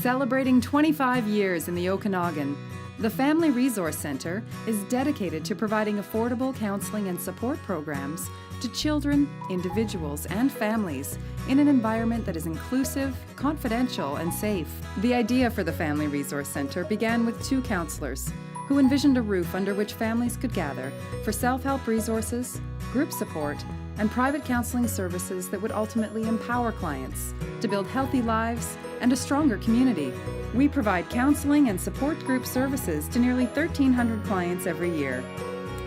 Celebrating 25 years in the Okanagan, the Family Resource Centre is dedicated to providing affordable counselling and support programs to children, individuals, and families in an environment that is inclusive, confidential, and safe. The idea for the Family Resource Centre began with two counsellors who envisioned a roof under which families could gather for self-help resources, group support, and private counselling services that would ultimately empower clients to build healthy lives and a stronger community. We provide counselling and support group services to nearly 1,300 clients every year.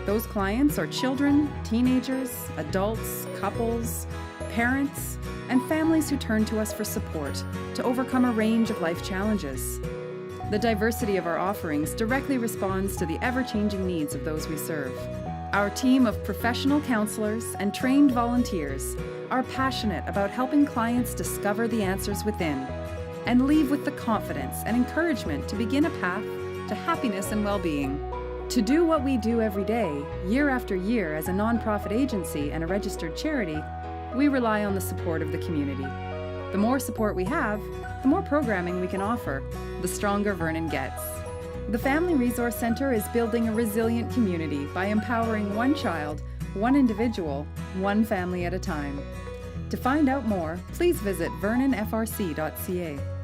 Those clients are children, teenagers, adults, couples, parents, and families who turn to us for support to overcome a range of life challenges. The diversity of our offerings directly responds to the ever-changing needs of those we serve. Our team of professional counselors and trained volunteers are passionate about helping clients discover the answers within and leave with the confidence and encouragement to begin a path to happiness and well-being. To do what we do every day, year after year, as a nonprofit agency and a registered charity, we rely on the support of the community. The more support we have, the more programming we can offer, the stronger Vernon gets. The Family Resource Centre is building a resilient community by empowering one child, one individual, one family at a time. To find out more, please visit vernonfrc.ca.